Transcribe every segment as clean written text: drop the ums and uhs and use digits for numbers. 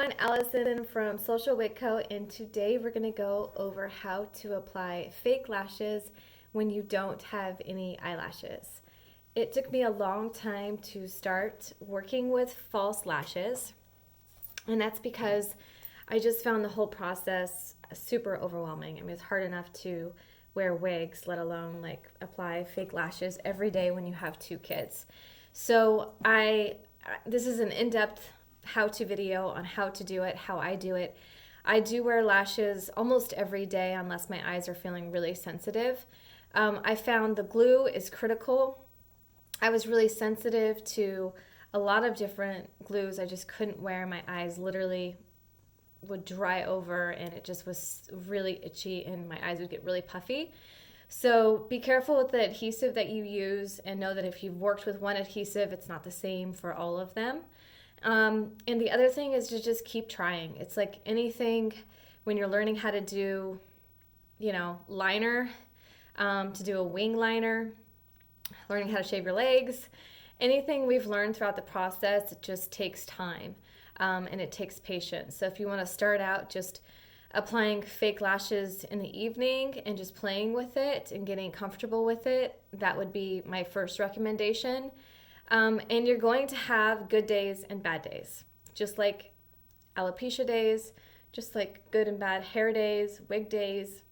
everyone, Allison from Social Wig Co. And today we're going to go over how to apply fake lashes when you don't have any eyelashes. It took me a long time to start working with false lashes, and that's because I just found the whole process super overwhelming. I mean, it's hard enough to wear wigs, let alone like apply fake lashes every day when you have 2 kids. So this is an in-depth how-to video on how to do it, how I do it. I do wear lashes almost every day unless my eyes are feeling really sensitive. I found the glue is critical. I was really sensitive to a lot of different glues. I just couldn't wear. My eyes literally would dry over and it just was really itchy and my eyes would get really puffy. So be careful with the adhesive that you use and know that if you've worked with one adhesive, it's not the same for all of them. And the other thing is to just keep trying. It's like anything when you're learning how to do, liner, to do a wing liner, learning how to shave your legs, anything we've learned throughout the process, it just takes time, and it takes patience. So if you want to start out just applying fake lashes in the evening and just playing with it and getting comfortable with it, that would be my first recommendation. And you're going to have good days and bad days, just like alopecia days, just like good and bad hair days, wig days.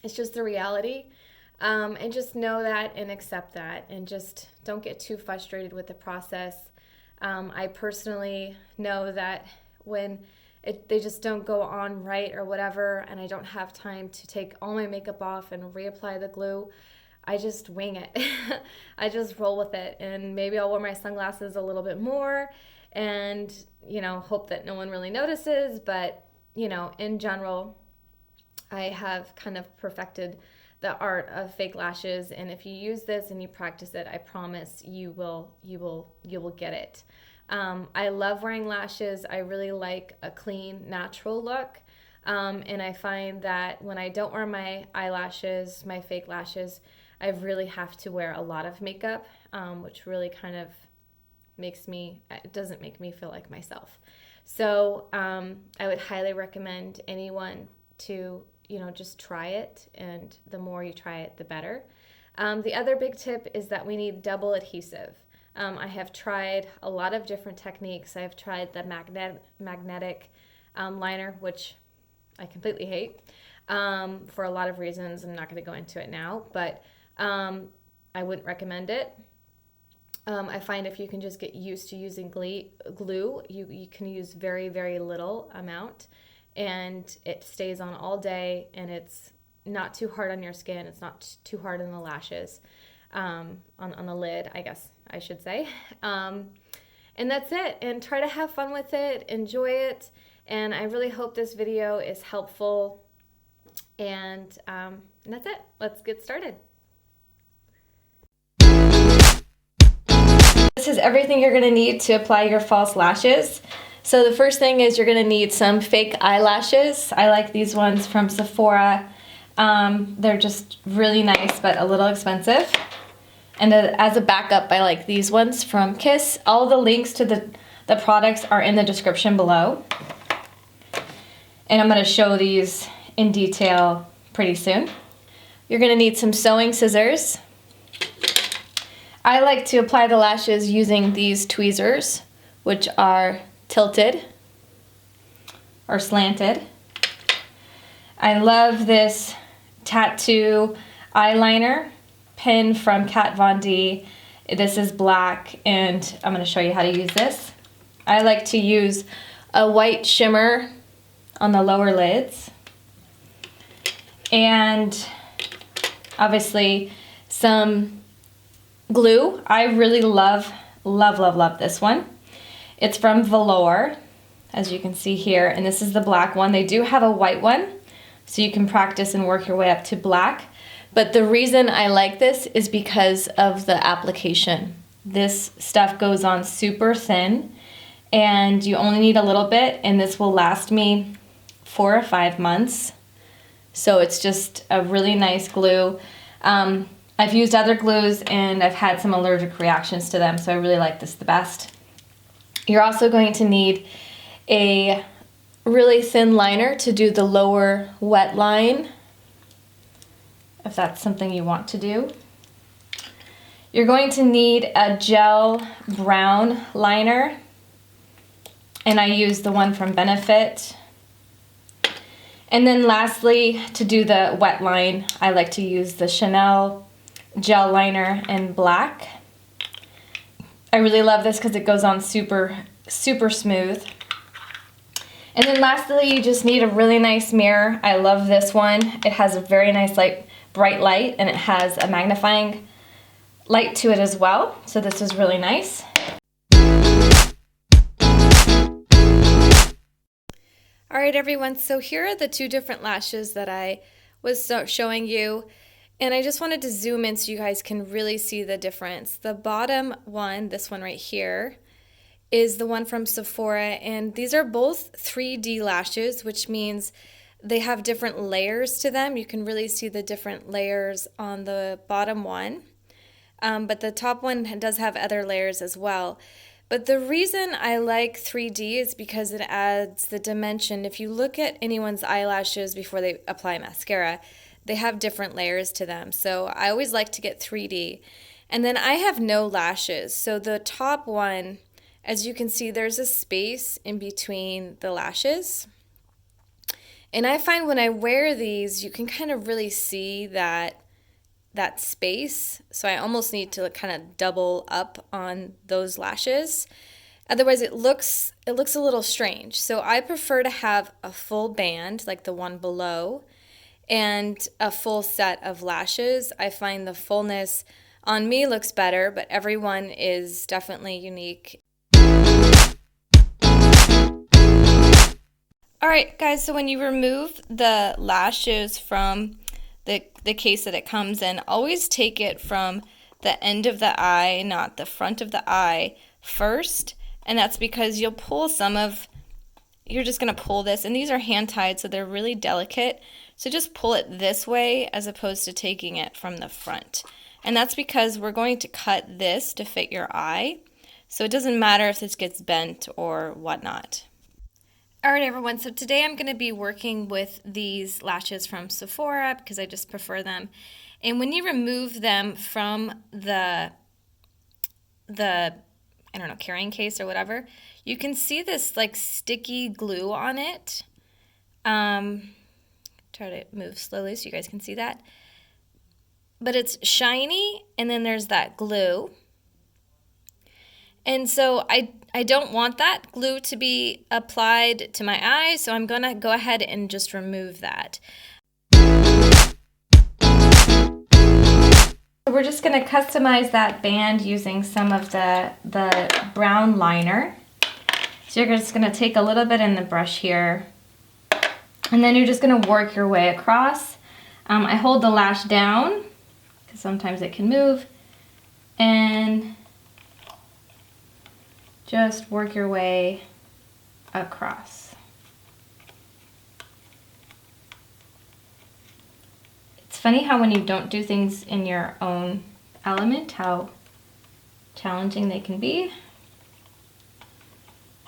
It's just the reality. And just know that and accept that and just don't get too frustrated with the process. I personally know that when they just don't go on right or whatever, and I don't have time to take all my makeup off and reapply the glue, I just wing it. I just roll with it, and maybe I'll wear my sunglasses a little bit more and, hope that no one really notices. But, in general, I have kind of perfected the art of fake lashes, and if you use this and you practice it, I promise you will get it. I love wearing lashes. I really like a clean, natural look. And I find that when I don't wear my eyelashes, my fake lashes, I really have to wear a lot of makeup, which really kind of doesn't make me feel like myself. So I would highly recommend anyone to, just try it, and the more you try it, the better. The other big tip is that we need double adhesive. I have tried a lot of different techniques. I've tried the magnetic liner, which I completely hate for a lot of reasons. I'm not going to go into it now, but I wouldn't recommend it. I find if you can just get used to using glue, you can use very, very little amount, and it stays on all day, and it's not too hard on your skin. It's not too hard on the lashes, on the lid, I guess I should say. And that's it. And try to have fun with it, enjoy it, and I really hope this video is helpful. And that's it. Let's get started. This is everything you're going to need to apply your false lashes. So the first thing is you're going to need some fake eyelashes. I like these ones from Sephora. They're just really nice but a little expensive. And as a backup, I like these ones from Kiss. All the links to the products are in the description below. And I'm going to show these in detail pretty soon. You're going to need some sewing scissors. I like to apply the lashes using these tweezers, which are tilted or slanted. I love this tattoo eyeliner pen from Kat Von D. This is black, and I'm going to show you how to use this. I like to use a white shimmer on the lower lids, and obviously some glue. I really love this one. It's from Velour, as you can see here, and this is the black one. They do have a white one, so you can practice and work your way up to black. But the reason I like this is because of the application. This stuff goes on super thin, and you only need a little bit, and this will last me 4 or 5 months. So it's just a really nice glue. I've used other glues and I've had some allergic reactions to them, so I really like this the best. You're also going to need a really thin liner to do the lower wet line, if that's something you want to do. You're going to need a gel brown liner, and I use the one from Benefit. And then lastly, to do the wet line, I like to use the Chanel gel liner in black. I really love this because it goes on super smooth. And then lastly, you just need a really nice mirror. I love this one. It has a very nice bright light, and it has a magnifying light to it as well. So this is really nice. All right, everyone, so here are the two different lashes that I was showing you, and I just wanted to zoom in so you guys can really see the difference. The bottom one, this one right here, is the one from Sephora, and these are both 3D lashes, which means they have different layers to them. You can really see the different layers on the bottom one, but the top one does have other layers as well. But the reason I like 3D is because it adds the dimension. If you look at anyone's eyelashes before they apply mascara, they have different layers to them. So I always like to get 3D. And then I have no lashes. So the top one, as you can see, there's a space in between the lashes. And I find when I wear these, you can kind of really see that space. So I almost need to kind of double up on those lashes. Otherwise it looks a little strange. So I prefer to have a full band like the one below and a full set of lashes. I find the fullness on me looks better, but everyone is definitely unique. All right, guys, so when you remove the lashes from the case that it comes in, always take it from the end of the eye, not the front of the eye first. And that's because you'll pull you're just going to pull this, and these are hand tied, so they're really delicate. So just pull it this way as opposed to taking it from the front. And that's because we're going to cut this to fit your eye. So it doesn't matter if this gets bent or whatnot. All right, everyone, so today I'm going to be working with these lashes from Sephora because I just prefer them. And when you remove them from the I don't know, carrying case or whatever, you can see this like sticky glue on it. Try to move slowly so you guys can see that. But it's shiny, and then there's that glue. And so I don't want that glue to be applied to my eye, so I'm going to go ahead and just remove that. We're just going to customize that band using some of the brown liner. So you're just going to take a little bit in the brush here, and then you're just going to work your way across. I hold the lash down because sometimes it can move, and just work your way across. It's funny how when you don't do things in your own element, how challenging they can be.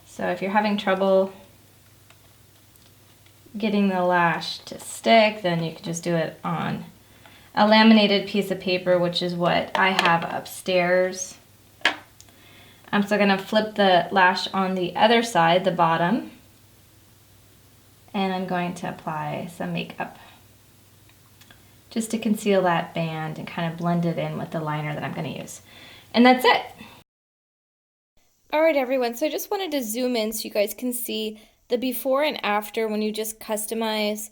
So if you're having trouble getting the lash to stick, then you can just do it on a laminated piece of paper, which is what I have upstairs. I'm still going to flip the lash on the other side, the bottom, and I'm going to apply some makeup just to conceal that band and kind of blend it in with the liner that I'm going to use. And that's it. All right, everyone, so I just wanted to zoom in so you guys can see the before and after when you just customize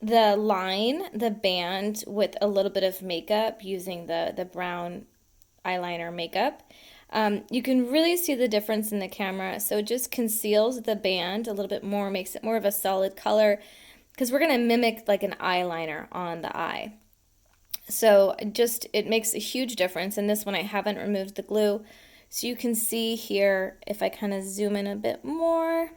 the line, the band, with a little bit of makeup using the brown eyeliner makeup. You can really see the difference in the camera. So it just conceals the band a little bit more, makes it more of a solid color, because we're going to mimic like an eyeliner on the eye. So it makes a huge difference. In this one, I haven't removed the glue. So you can see here, if I kind of zoom in a bit more,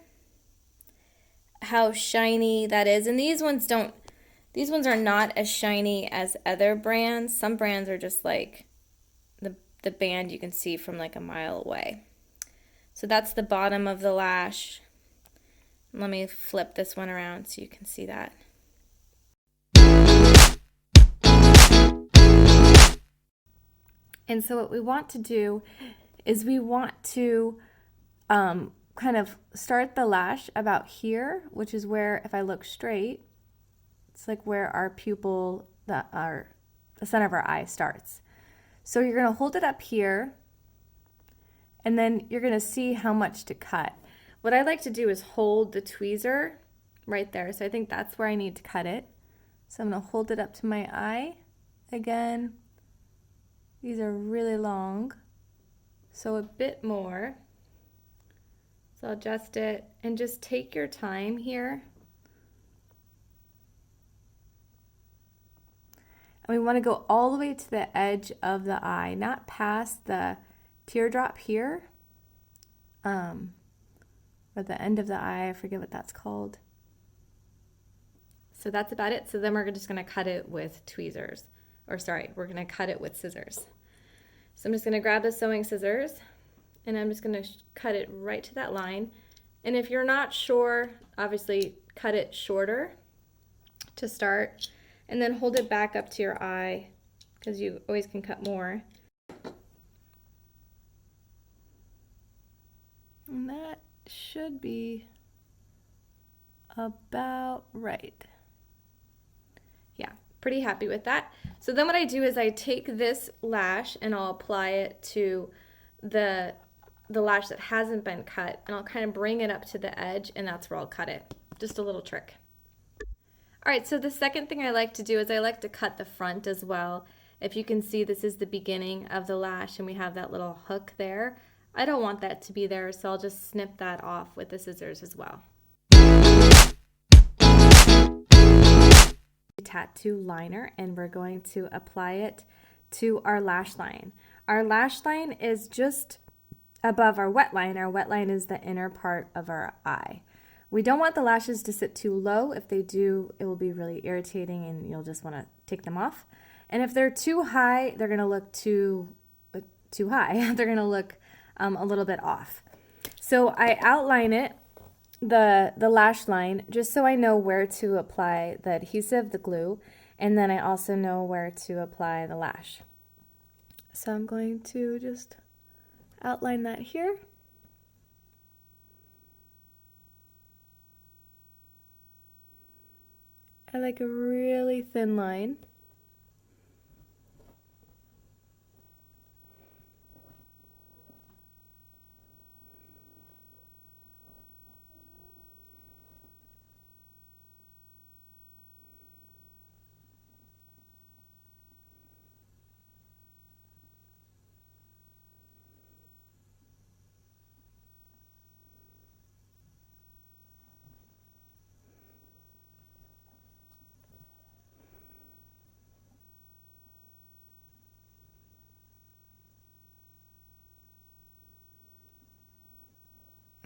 how shiny that is. And these ones are not as shiny as other brands. Some brands are just like the band you can see from like a mile away. So that's the bottom of the lash. Let me flip this one around so you can see that. And so what we want to do is we want to kind of start the lash about here, which is where, if I look straight, it's like where our pupil, the center of our eye starts. So you're going to hold it up here, and then you're going to see how much to cut. What I like to do is hold the tweezer right there. So I think that's where I need to cut it. So I'm going to hold it up to my eye. Again, these are really long, so a bit more. So I'll adjust it and just take your time here. And we want to go all the way to the edge of the eye, not past the teardrop here, or the end of the eye. I forget what that's called. So that's about it. So then we're just going to cut it with tweezers. Or sorry, we're going to cut it with scissors. So I'm just going to grab the sewing scissors, and I'm just going to cut it right to that line. And if you're not sure, obviously cut it shorter to start, and then hold it back up to your eye, because you always can cut more. And that should be about right. Yeah, pretty happy with that. So then what I do is I take this lash and I'll apply it to the lash that hasn't been cut, and I'll kind of bring it up to the edge, and that's where I'll cut it. Just a little trick. All right, so the second thing I like to do is I like to cut the front as well. If you can see, this is the beginning of the lash, and we have that little hook there. I don't want that to be there, so I'll just snip that off with the scissors as well. Tattoo liner, and we're going to apply it to our lash line. Our lash line is just above our wet line. Our wet line is the inner part of our eye. We don't want the lashes to sit too low. If they do, it will be really irritating and you'll just want to take them off. And if they're too high, they're going to look too high. They're going to look a little bit off. So I outline it, the lash line, just so I know where to apply the adhesive, the glue, and then I also know where to apply the lash. So I'm going to just outline that here. I like a really thin line.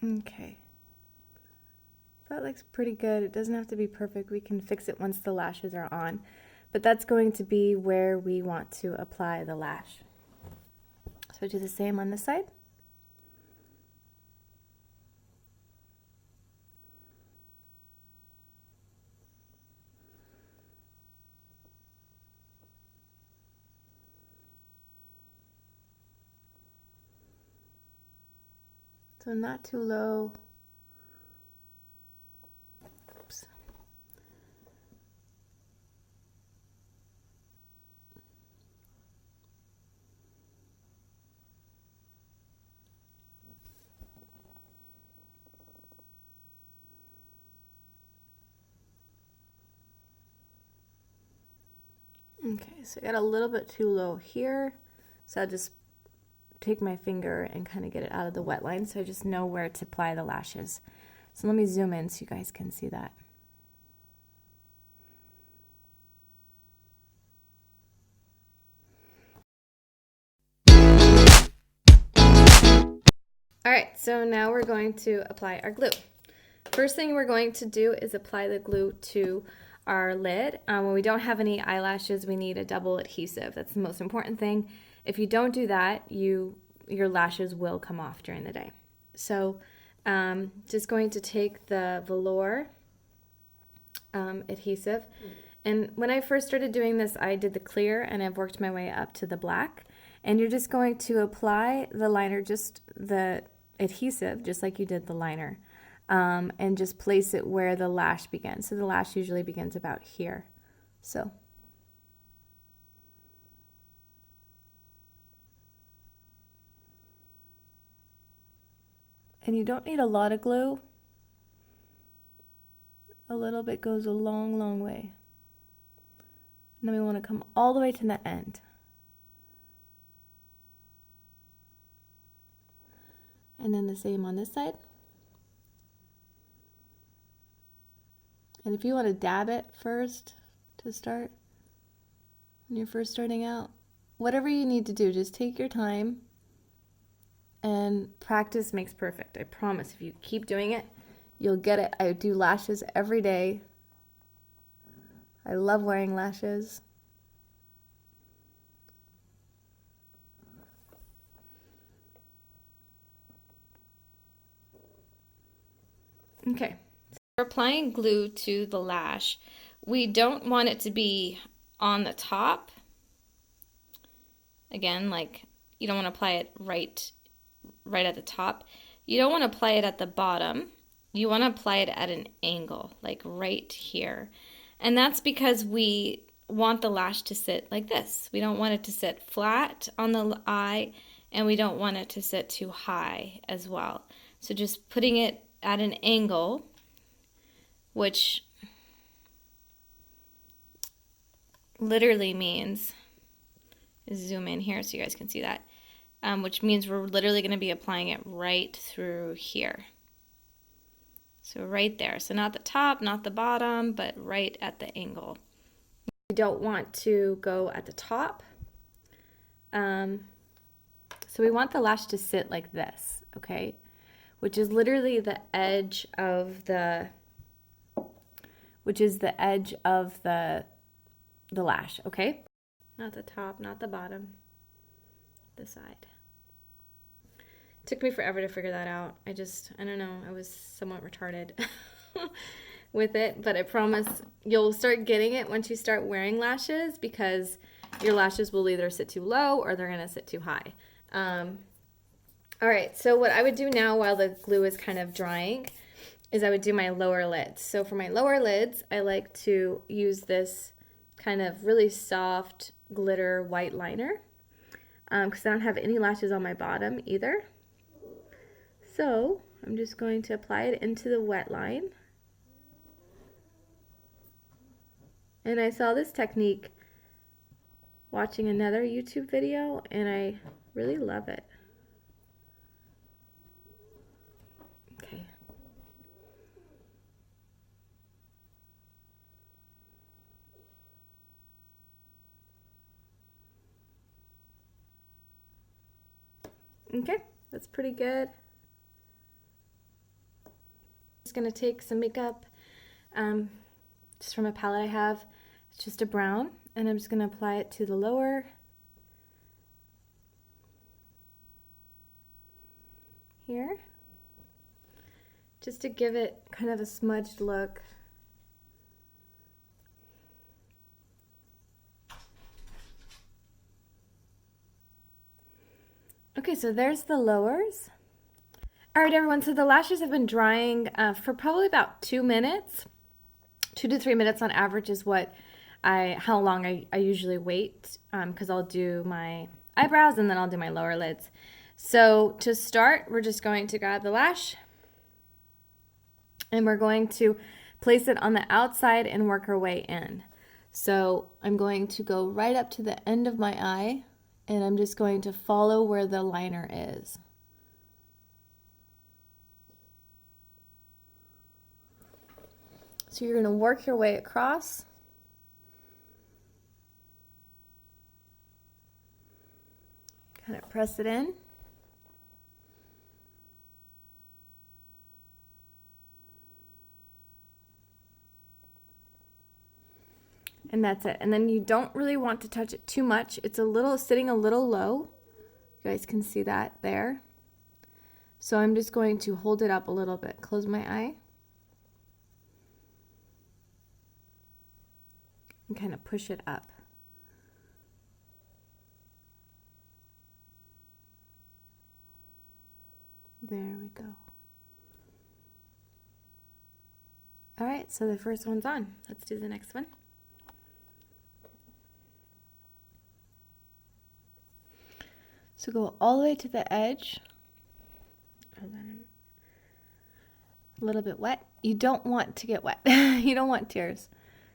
Okay, that looks pretty good. It doesn't have to be perfect. We can fix it once the lashes are on, but that's going to be where we want to apply the lash. So do the same on this side. So not too low. Oops. Okay, so I got a little bit too low here, so I'll just take my finger and kind of get it out of the wet line so I just know where to apply the lashes. So let me zoom in so you guys can see that. All right, so now we're going to apply our glue. First thing we're going to do is apply the glue to our lid. When we don't have any eyelashes, we need a double adhesive. That's the most important thing. If you don't do that, your lashes will come off during the day. So Just going to take the velour adhesive. And when I first started doing this, I did the clear and I've worked my way up to the black. And you're just going to apply the liner, just the adhesive, just like you did the liner, and just place it where the lash begins. So the lash usually begins about here. So. And you don't need a lot of glue. A little bit goes a long, long way. And then we want to come all the way to the end. And then the same on this side. And if you want to dab it first to start, when you're first starting out, whatever you need to do, just take your time. And practice makes perfect. I promise if you keep doing it, you'll get it. I do lashes every day. I love wearing lashes. Okay. So we're applying glue to the lash. We don't want it to be on the top. Again, like you don't want to apply it right at the top. You don't want to apply it at the bottom. You want to apply it at an angle, like right here. And that's because we want the lash to sit like this. We don't want it to sit flat on the eye, and we don't want it to sit too high as well. So just putting it at an angle, which literally means, zoom in here so you guys can see that, which means we're literally going to be applying it right through here. So right there. So not the top, not the bottom, but right at the angle. We don't want to go at the top. So we want the lash to sit like this, okay? Which is literally the edge of the, lash, okay? Not the top, not the bottom, the side. Took me forever to figure that out. I don't know, I was somewhat retarded with it, but I promise you'll start getting it once you start wearing lashes, because your lashes will either sit too low or they're gonna sit too high. All right, so what I would do now while the glue is kind of drying is I would do my lower lids. So for my lower lids, I like to use this kind of really soft glitter white liner because I don't have any lashes on my bottom either. So I'm just going to apply it into the wet line. And I saw this technique watching another YouTube video, and I really love it. Okay. Okay, that's pretty good. Just gonna take some makeup, just from a palette I have. It's just a brown, and I'm just gonna apply it to the lower here, just to give it kind of a smudged look. Okay, so there's the lowers. All right, everyone, so the lashes have been drying for probably about 2 minutes. 2 to 3 minutes on average is how long I usually wait, because I'll do my eyebrows and then I'll do my lower lids. So to start, we're just going to grab the lash and we're going to place it on the outside and work our way in. So I'm going to go right up to the end of my eye, and I'm just going to follow where the liner is. So you're going to work your way across. Kind of press it in. And that's it. And then you don't really want to touch it too much. It's sitting a little low. You guys can see that there. So I'm just going to hold it up a little bit. Close my eye. And kind of push it up. There we go. All right, so the first one's on. Let's do the next one. So go all the way to the edge. Hold on. A little bit wet. You don't want to get wet. You don't want tears.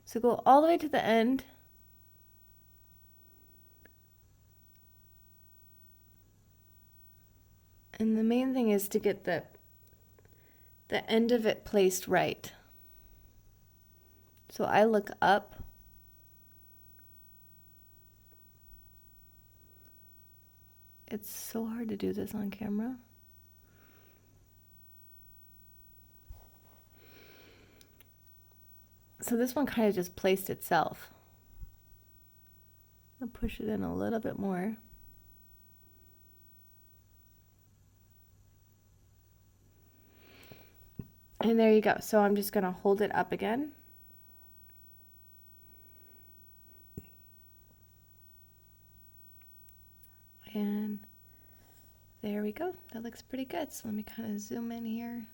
So go all the way to the end. And the main thing is to get the end of it placed right. So I look up. It's so hard to do this on camera. So this one kind of just placed itself. I'll push it in a little bit more. And there you go. So I'm just going to hold it up again. And there we go. That looks pretty good. So let me kind of zoom in here.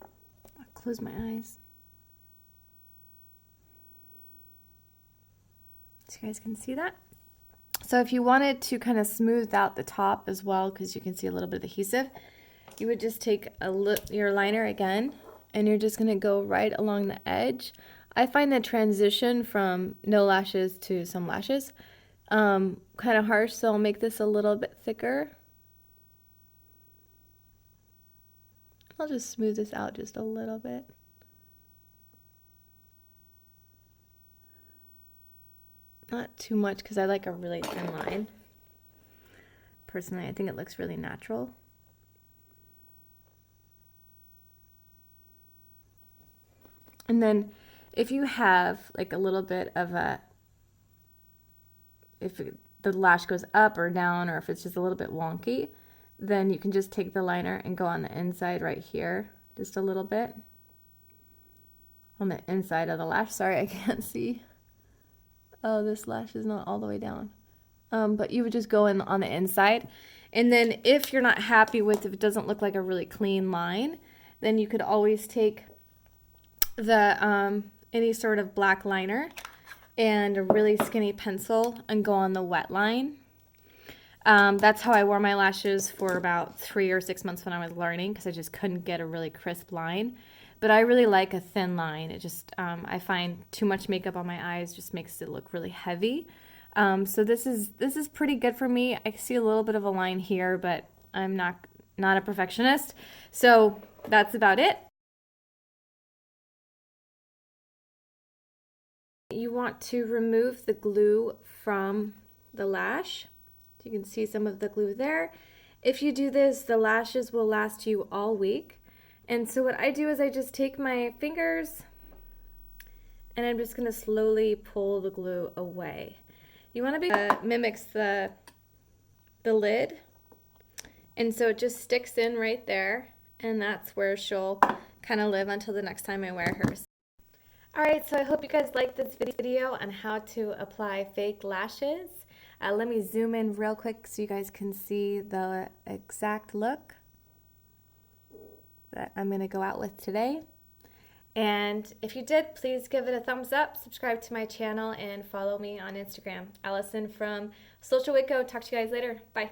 I'll close my eyes so you guys can see that. So if you wanted to kind of smooth out the top as well, because you can see a little bit of adhesive, you would just take your liner again, and you're just going to go right along the edge. I find the transition from no lashes to some lashes kind of harsh, so I'll make this a little bit thicker. I'll just smooth this out just a little bit. Not too much, because I like a really thin line. Personally, I think it looks really natural. And then if you have like a little bit of the lash goes up or down, or if it's just a little bit wonky, then you can just take the liner and go on the inside right here, just a little bit. On the inside of the lash. Sorry, I can't see. Oh, this lash is not all the way down. But you would just go in on the inside. And then if you're not happy with, if it doesn't look like a really clean line, then you could always take the any sort of black liner and a really skinny pencil and go on the wet line. That's how I wore my lashes for about 3 or 6 months when I was learning, because I just couldn't get a really crisp line. But I really like a thin line. It just, I find too much makeup on my eyes just makes it look really heavy. So this is pretty good for me. I see a little bit of a line here, but I'm not a perfectionist. So that's about it. You want to remove the glue from the lash. You can see some of the glue there. If you do this, the lashes will last you all week. And so what I do is I just take my fingers and I'm just going to slowly pull the glue away. You want to be mimics the lid, and so it just sticks in right there, and that's where she'll kind of live until the next time I wear hers. Alright, so I hope you guys liked this video on how to apply fake lashes. Let me zoom in real quick so you guys can see the exact look that I'm going to go out with today. And if you did, please give it a thumbs up, subscribe to my channel, and follow me on Instagram. Allison from Social Waco. Talk to you guys later. Bye.